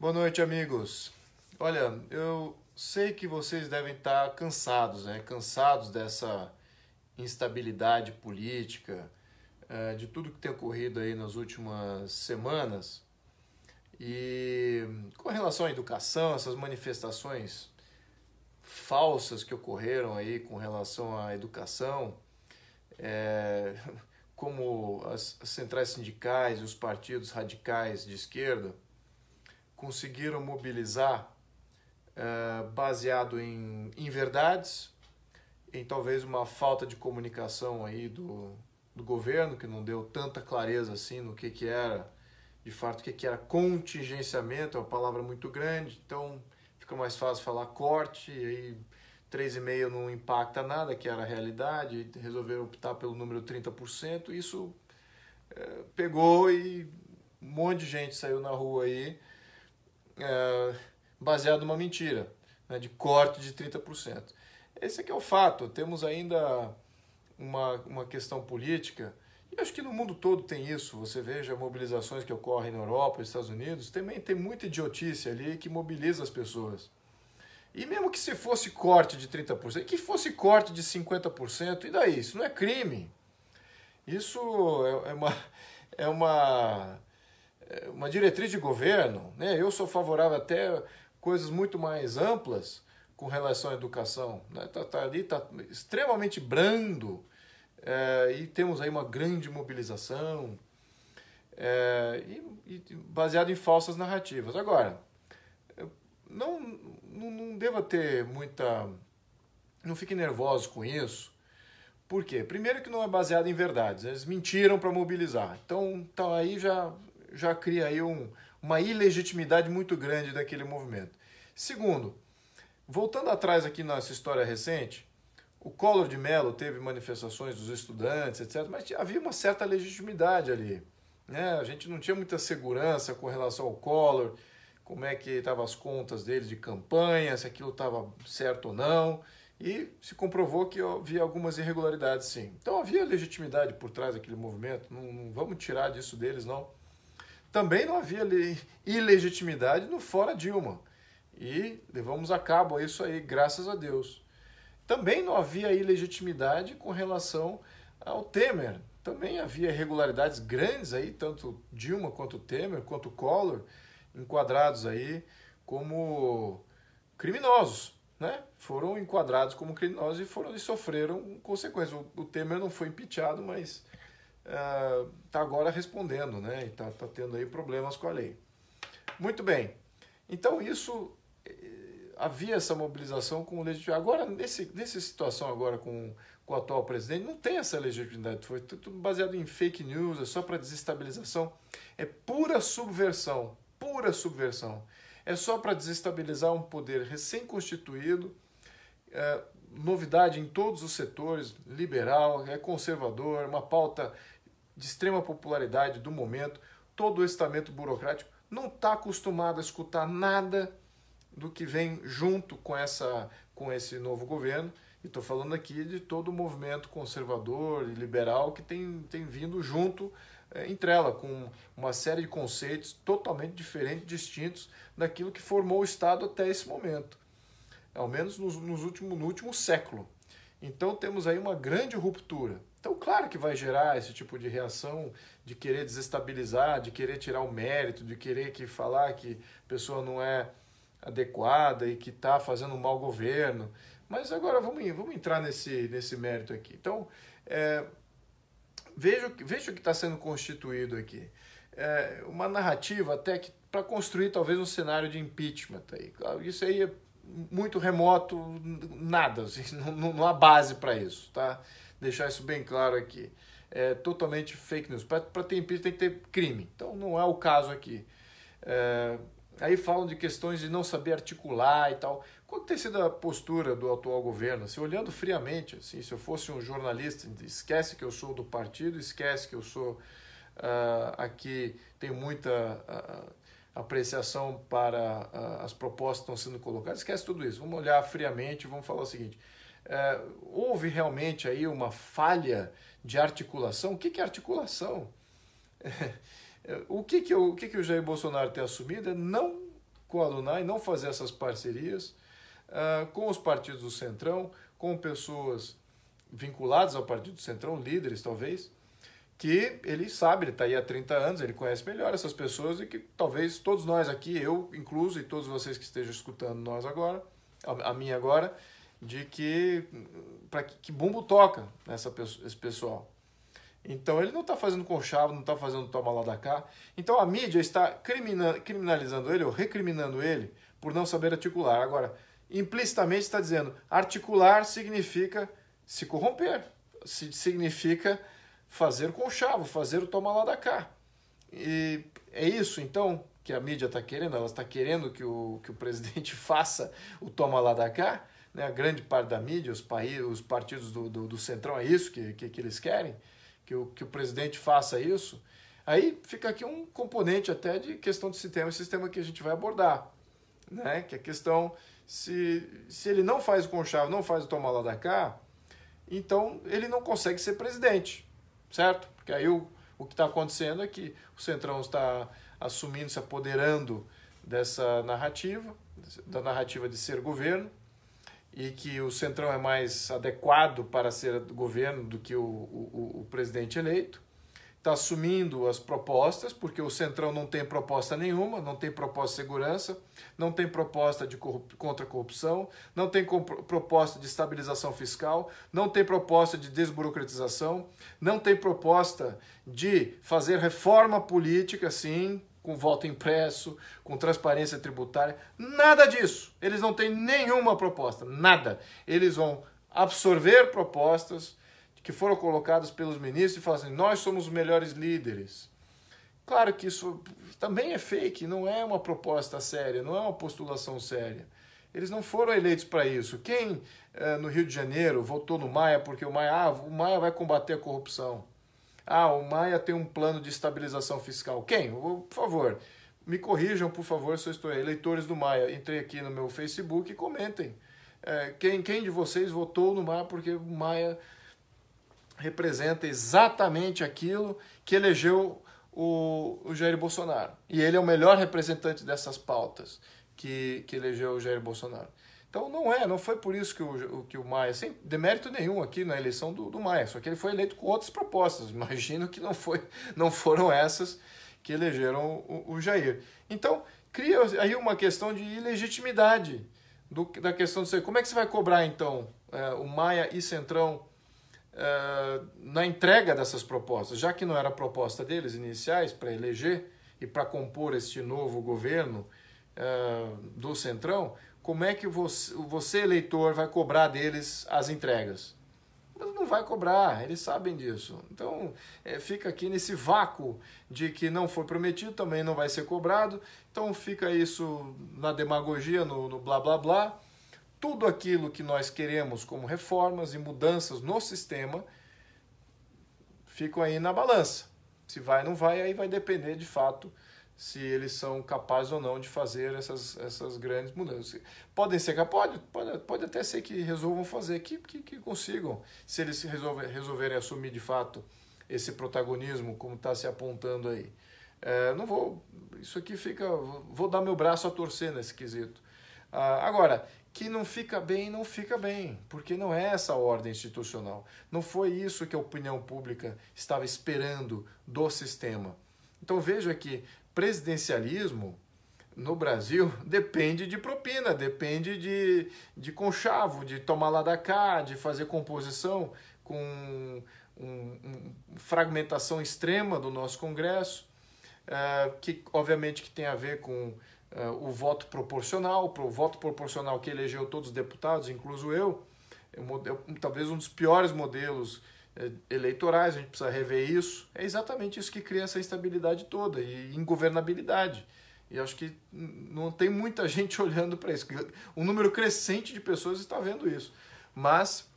Boa noite, amigos. Olha, eu sei que vocês devem estar cansados, né? Cansados dessa instabilidade política, de tudo que tem ocorrido aí nas últimas semanas. E com relação à educação, essas manifestações falsas que ocorreram aí com relação à educação, é, como as centrais sindicais e os partidos radicais de esquerda conseguiram mobilizar baseado em verdades, em talvez uma falta de comunicação aí do governo, que não deu tanta clareza assim no que era, de fato, o que era contingenciamento, é uma palavra muito grande, então fica mais fácil falar corte, e aí 3,5% não impacta nada, que era a realidade, e resolveram optar pelo número 30%, isso pegou e um monte de gente saiu na rua aí, baseado numa mentira, né, de corte de 30%. Esse aqui é o fato. Temos ainda uma questão política, e acho que no mundo todo tem isso. Você veja mobilizações que ocorrem na Europa, nos Estados Unidos, também tem muita idiotice ali que mobiliza as pessoas. E mesmo que se fosse corte de 30%, que fosse corte de 50%, e daí? Isso não é crime. Isso é uma diretriz de governo, né? Eu sou favorável até coisas muito mais amplas com relação à educação, né? Tá ali, tá extremamente brando, e temos aí uma grande mobilização, e baseado em falsas narrativas. Agora, não deva ter muita... Não fiquem nervosos com isso. Por quê? Primeiro que não é baseado em verdades. Eles mentiram para mobilizar. Então aí já cria aí uma ilegitimidade muito grande daquele movimento. Segundo, voltando atrás aqui nessa história recente, o Collor de Mello teve manifestações dos estudantes, etc., mas havia uma certa legitimidade ali, né? A gente não tinha muita segurança com relação ao Collor, como é que estavam as contas dele de campanha, se aquilo estava certo ou não, e se comprovou que havia algumas irregularidades, sim. Então havia legitimidade por trás daquele movimento, não vamos tirar disso deles, não. Também não havia ilegitimidade no fora Dilma, e levamos a cabo isso aí, graças a Deus. Também não havia ilegitimidade com relação ao Temer. Também havia irregularidades grandes aí, tanto Dilma quanto Temer, quanto Collor, enquadrados aí como criminosos, né? Foram enquadrados como criminosos e sofreram consequências. O Temer não foi impeachado, mas está agora respondendo, né? E está tendo aí problemas com a lei. Muito bem. Então isso... havia essa mobilização com legitimidade. Agora, nessa situação agora com o atual presidente, não tem essa legitimidade. Foi tudo baseado em fake news, é só para desestabilização. É pura subversão. Pura subversão. É só para desestabilizar um poder recém-constituído, novidade em todos os setores, liberal, é conservador, uma pauta de extrema popularidade do momento. Todo o estamento burocrático não está acostumado a escutar nada do que vem junto com esse novo governo. E estou falando aqui de todo o movimento conservador e liberal que tem vindo junto, em trela, com uma série de conceitos totalmente diferentes, distintos daquilo que formou o Estado até esse momento, ao menos no último século. Então temos aí uma grande ruptura. Então claro que vai gerar esse tipo de reação, de querer desestabilizar, de querer tirar o mérito, de querer falar que a pessoa não é adequada e que está fazendo um mau governo. Mas agora vamos entrar nesse mérito aqui. Então, veja o que está sendo constituído aqui. Uma narrativa até que para construir talvez um cenário de impeachment. Aí. Isso aí é muito remoto, nada, assim, não há base para isso. Tá? Deixar isso bem claro aqui. É totalmente fake news. Para ter impeachment tem que ter crime. Então não é o caso aqui. Aí falam de questões de não saber articular e tal. Qual tem sido a postura do atual governo? Se olhando friamente, assim, se eu fosse um jornalista, esquece que eu sou do partido, esquece que eu sou aqui, tenho muita apreciação para as propostas que estão sendo colocadas, esquece tudo isso. Vamos olhar friamente e vamos falar o seguinte. Houve realmente aí uma falha de articulação? O que é articulação? O que o Jair Bolsonaro tem assumido é não coadunar e não fazer essas parcerias com os partidos do Centrão, com pessoas vinculadas ao partido do Centrão, líderes talvez, que ele sabe, ele está aí há 30 anos, ele conhece melhor essas pessoas e que talvez todos nós aqui, eu incluso e todos vocês que estejam escutando nós agora, a mim agora, de que para que bumbo toca esse pessoal. Então ele não está fazendo conchavo, não está fazendo toma lá da cá. Então a mídia está criminalizando ele ou recriminando ele por não saber articular. Agora, implicitamente está dizendo articular significa se corromper, significa fazer conchavo, fazer o toma lá da cá. E é isso, então, que a mídia está querendo. Ela está querendo que o presidente faça o toma lá da cá. Né? A grande parte da mídia, os partidos do Centrão, é isso que eles querem, que o presidente faça isso. Aí fica aqui um componente até de questão de sistema que a gente vai abordar. Né? Que a questão, se ele não faz o conchavo, não faz o toma lá da cá, então ele não consegue ser presidente. Certo? Porque aí o que está acontecendo é que o Centrão está assumindo, se apoderando dessa narrativa, da narrativa de ser governo, e que o Centrão é mais adequado para ser governo do que o presidente eleito. Está assumindo as propostas, porque o Centrão não tem proposta nenhuma, não tem proposta de segurança, não tem proposta contra a corrupção, não tem proposta de estabilização fiscal, não tem proposta de desburocratização, não tem proposta de fazer reforma política, sim, com voto impresso, com transparência tributária, nada disso. Eles não têm nenhuma proposta, nada. Eles vão absorver propostas que foram colocados pelos ministros e falam assim, nós somos os melhores líderes. Claro que isso também é fake, não é uma proposta séria, não é uma postulação séria. Eles não foram eleitos para isso. Quem no Rio de Janeiro votou no Maia porque o Maia vai combater a corrupção? O Maia tem um plano de estabilização fiscal. Quem? Por favor, me corrijam, por favor, se eu estou eleitores do Maia. Entrei aqui no meu Facebook e comentem. Quem de vocês votou no Maia porque o Maia representa exatamente aquilo que elegeu o Jair Bolsonaro. E ele é o melhor representante dessas pautas que elegeu o Jair Bolsonaro. Então não foi por isso que o Maia, sem demérito nenhum aqui na eleição do Maia, só que ele foi eleito com outras propostas. Imagino que não foram essas que elegeram o Jair. Então cria aí uma questão de ilegitimidade da questão de ser. Como é que você vai cobrar então o Maia e Centrão na entrega dessas propostas, já que não era a proposta deles iniciais para eleger e para compor este novo governo do Centrão, como é que você, eleitor, vai cobrar deles as entregas? Mas não vai cobrar, eles sabem disso. Então fica aqui nesse vácuo de que não foi prometido, também não vai ser cobrado, então fica isso na demagogia, no blá blá blá. Tudo aquilo que nós queremos como reformas e mudanças no sistema ficam aí na balança. Se vai ou não vai, aí vai depender de fato se eles são capazes ou não de fazer essas grandes mudanças. Podem ser capazes, pode até ser que resolvam fazer, que consigam, se eles resolverem assumir de fato esse protagonismo como está se apontando aí. Isso aqui vou dar meu braço a torcer nesse quesito. Agora, que não fica bem, porque não é essa a ordem institucional. Não foi isso que a opinião pública estava esperando do sistema. Então veja que presidencialismo no Brasil depende de propina, depende de conchavo, de tomar lá da cá, de fazer composição com fragmentação extrema do nosso Congresso, que obviamente que tem a ver com o voto proporcional, o voto proporcional que elegeu todos os deputados, incluso eu, talvez um dos piores modelos eleitorais, a gente precisa rever isso. É exatamente isso que cria essa instabilidade toda e ingovernabilidade. E acho que não tem muita gente olhando para isso. Um número crescente de pessoas está vendo isso. Mas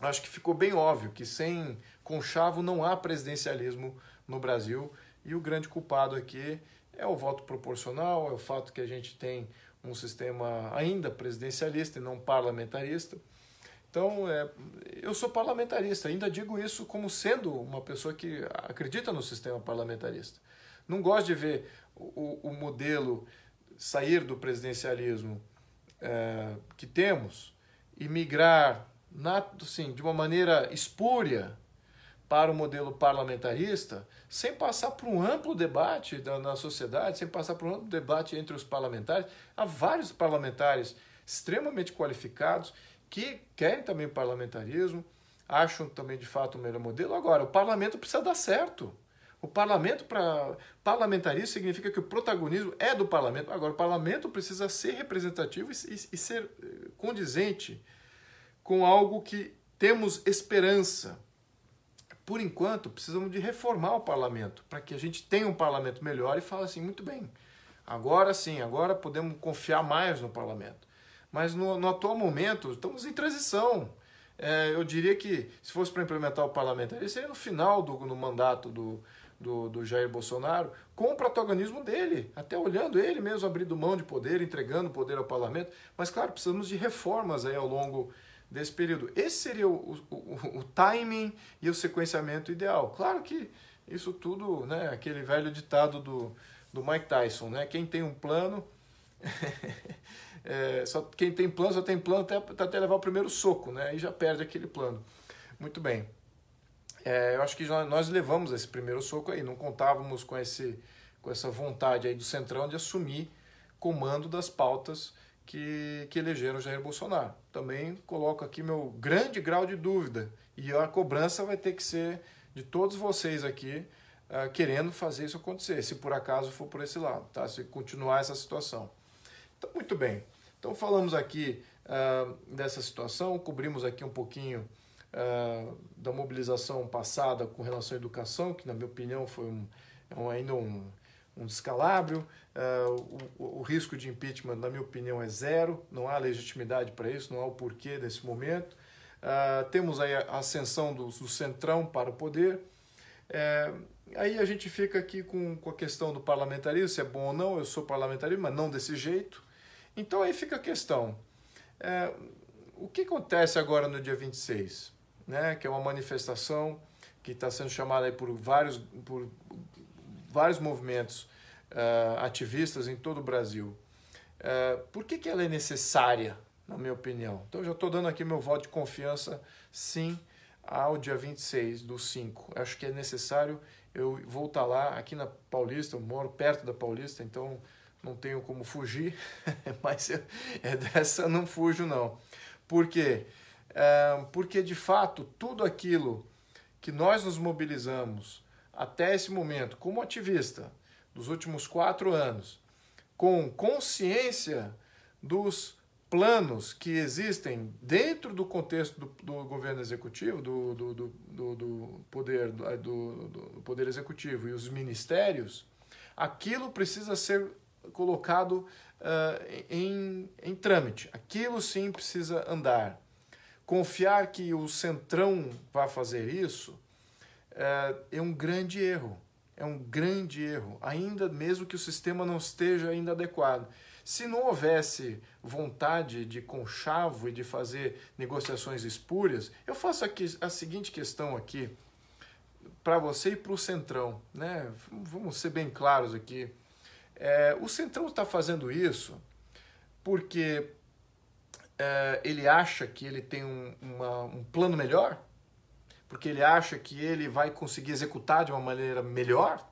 acho que ficou bem óbvio que sem conchavo não há presidencialismo no Brasil. E o grande culpado aqui é o voto proporcional, é o fato que a gente tem um sistema ainda presidencialista e não parlamentarista. Então, eu sou parlamentarista, ainda digo isso como sendo uma pessoa que acredita no sistema parlamentarista. Não gosto de ver o modelo sair do presidencialismo que temos e migrar assim, de uma maneira espúria para o modelo parlamentarista, sem passar por um amplo debate na sociedade, sem passar por um amplo debate entre os parlamentares. Há vários parlamentares extremamente qualificados que querem também o parlamentarismo, acham também de fato o melhor modelo. Agora, o parlamento precisa dar certo. O parlamento, parlamentarismo significa que o protagonismo é do parlamento. Agora, o parlamento precisa ser representativo e ser condizente com algo que temos esperança. Por enquanto, precisamos de reformar o parlamento, para que a gente tenha um parlamento melhor e fale assim, muito bem, agora sim, agora podemos confiar mais no parlamento. Mas no atual momento, estamos em transição. Eu diria que, se fosse para implementar o parlamentarismo, seria no final do mandato do Jair Bolsonaro, com o protagonismo dele, até olhando ele mesmo abrindo mão de poder, entregando poder ao parlamento. Mas, claro, precisamos de reformas aí ao longo desse período. Esse seria o timing e o sequenciamento ideal. Claro que isso tudo, né, aquele velho ditado do Mike Tyson, né, quem tem um plano, quem tem plano só tem plano até levar o primeiro soco, né, e já perde aquele plano. Muito bem. Eu acho que nós levamos esse primeiro soco aí, não contávamos com essa vontade aí do Centrão de assumir comando das pautas que elegeram Jair Bolsonaro. Também coloco aqui meu grande grau de dúvida, e a cobrança vai ter que ser de todos vocês aqui, querendo fazer isso acontecer, se por acaso for por esse lado, tá? Se continuar essa situação. Então, muito bem. Então, falamos aqui dessa situação, cobrimos aqui um pouquinho da mobilização passada com relação à educação, que, na minha opinião, foi ainda um descalabro. O risco de impeachment, na minha opinião, é zero, não há legitimidade para isso, não há o porquê nesse momento. Temos aí a ascensão do Centrão para o poder. Aí a gente fica aqui com a questão do parlamentarismo, se é bom ou não. Eu sou parlamentarista, mas não desse jeito. Então aí fica a questão. O que acontece agora no dia 26? Né, que é uma manifestação que está sendo chamada aí por vários movimentos ativistas em todo o Brasil. Por que ela é necessária, na minha opinião? Então, eu já estou dando aqui meu voto de confiança, sim, ao dia 26/5. Acho que é necessário, eu vou estar lá, aqui na Paulista, eu moro perto da Paulista, então não tenho como fugir, mas dessa eu não fujo, não. Por quê? Porque, de fato, tudo aquilo que nós nos mobilizamos até esse momento, como ativista, dos últimos 4 anos, com consciência dos planos que existem dentro do contexto do governo executivo, do poder executivo e os ministérios, aquilo precisa ser colocado em trâmite. Aquilo sim precisa andar. Confiar que o Centrão vai fazer isso é um grande erro. É um grande erro, ainda mesmo que o sistema não esteja ainda adequado. Se não houvesse vontade de conchavo e de fazer negociações espúrias, eu faço aqui a seguinte questão aqui, para você e para o Centrão, né? Vamos ser bem claros aqui. O Centrão está fazendo isso porque ele acha que ele tem um plano melhor? Porque ele acha que ele vai conseguir executar de uma maneira melhor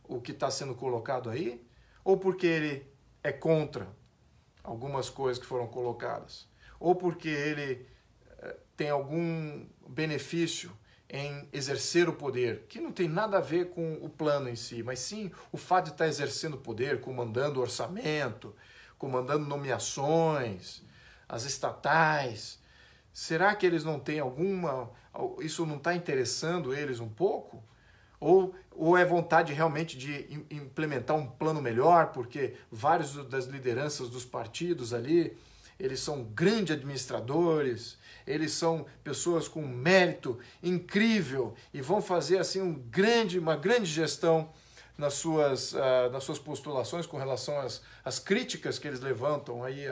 o que está sendo colocado aí? Ou porque ele é contra algumas coisas que foram colocadas? Ou porque ele tem algum benefício em exercer o poder, que não tem nada a ver com o plano em si, mas sim o fato de estar exercendo o poder, comandando o orçamento, comandando nomeações, as estatais. Será que eles não têm isso não está interessando eles um pouco? Ou é vontade realmente de implementar um plano melhor, porque vários das lideranças dos partidos ali, eles são grandes administradores, eles são pessoas com mérito incrível e vão fazer assim uma grande gestão nas suas postulações com relação às críticas que eles levantam aí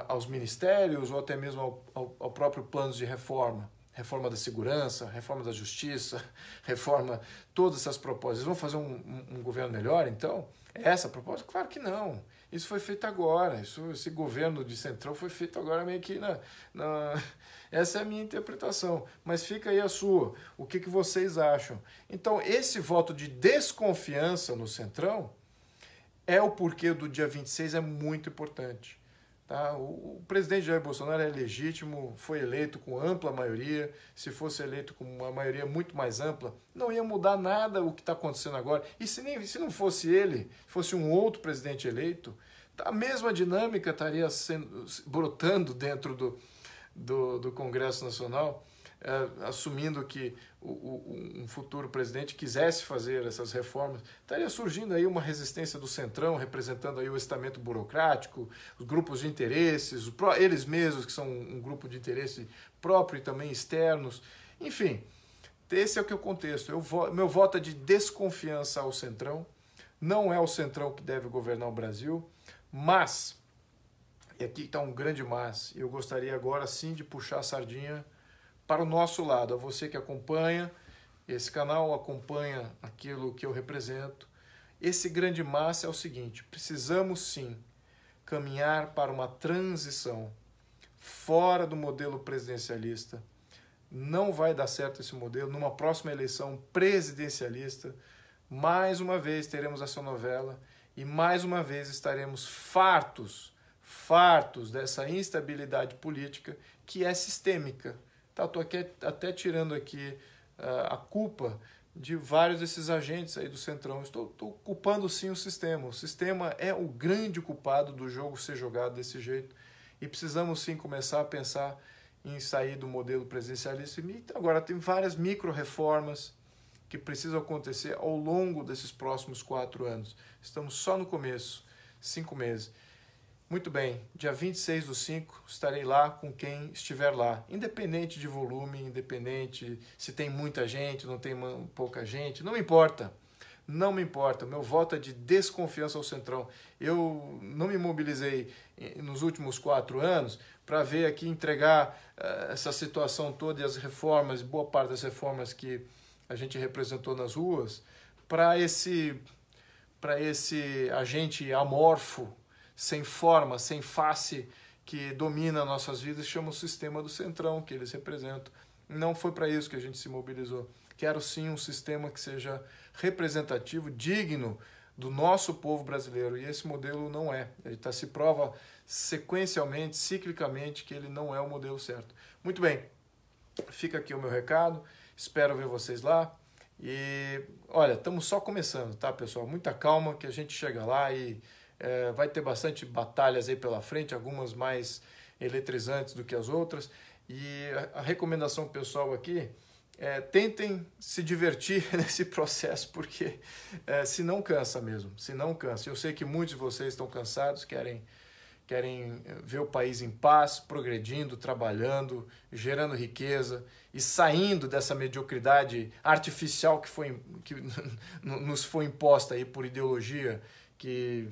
aos ministérios ou até mesmo ao próprio plano de reforma. reforma da segurança, reforma da justiça, reforma, todas essas propostas. Eles vão fazer um governo melhor, então? É essa a proposta? Claro que não. Isso foi feito agora. Esse governo de centrão foi feito agora meio que Essa é a minha interpretação. Mas fica aí a sua. O que vocês acham? Então, esse voto de desconfiança no centrão é o porquê do dia 26 é muito importante. Tá? O presidente Jair Bolsonaro é legítimo, foi eleito com ampla maioria. Se fosse eleito com uma maioria muito mais ampla, não ia mudar nada o que está acontecendo agora. E se não fosse ele, fosse um outro presidente eleito, a mesma dinâmica estaria brotando dentro do Congresso Nacional, assumindo que um futuro presidente quisesse fazer essas reformas, estaria surgindo aí uma resistência do centrão, representando aí o estamento burocrático, os grupos de interesses, eles mesmos que são um grupo de interesse próprio e também externos. Enfim, esse é o que é o contexto. Meu voto é de desconfiança ao centrão. Não é o centrão que deve governar o Brasil, mas, e aqui está um grande mas, eu gostaria agora sim de puxar a sardinha para o nosso lado, a você que acompanha esse canal, acompanha aquilo que eu represento. Esse grande mas é o seguinte: precisamos sim caminhar para uma transição fora do modelo presidencialista. Não vai dar certo esse modelo. Numa próxima eleição presidencialista, mais uma vez teremos essa novela e mais uma vez estaremos fartos dessa instabilidade política que é sistêmica. Tá, estou até tirando aqui a culpa de vários desses agentes aí do centrão. Estou culpando sim o sistema. O sistema é o grande culpado do jogo ser jogado desse jeito. E precisamos sim começar a pensar em sair do modelo presidencialista. E agora tem várias micro-reformas que precisam acontecer ao longo desses próximos 4 anos. Estamos só no começo, 5 meses. Muito bem, dia 26/5 estarei lá com quem estiver lá, independente de volume, independente se tem muita gente, não tem pouca gente, não me importa. Não me importa, meu voto é de desconfiança ao centrão. Eu não me mobilizei nos últimos 4 anos para ver aqui entregar essa situação toda e as reformas, boa parte das reformas que a gente representou nas ruas, para esse agente amorfo, sem forma, sem face, que domina nossas vidas, chama o sistema do centrão, que eles representam. Não foi para isso que a gente se mobilizou. Quero sim um sistema que seja representativo, digno do nosso povo brasileiro. E esse modelo não é. Ele se prova sequencialmente, ciclicamente, que ele não é o modelo certo. Muito bem, fica aqui o meu recado. Espero ver vocês lá. E, olha, estamos só começando, tá, pessoal? Muita calma que a gente chega lá e vai ter bastante batalhas aí pela frente, algumas mais eletrizantes do que as outras. E a recomendação pessoal aqui tentem se divertir nesse processo, porque se não cansa mesmo, se não cansa. Eu sei que muitos de vocês estão cansados, querem ver o país em paz, progredindo, trabalhando, gerando riqueza e saindo dessa mediocridade artificial que nos foi imposta aí por ideologia que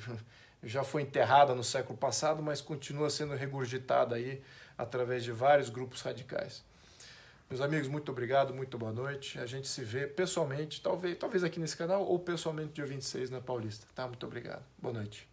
já foi enterrada no século passado, mas continua sendo regurgitada aí através de vários grupos radicais. Meus amigos, muito obrigado, muito boa noite. A gente se vê pessoalmente, talvez aqui nesse canal ou pessoalmente dia 26 na Paulista. Tá? Muito obrigado. Boa noite.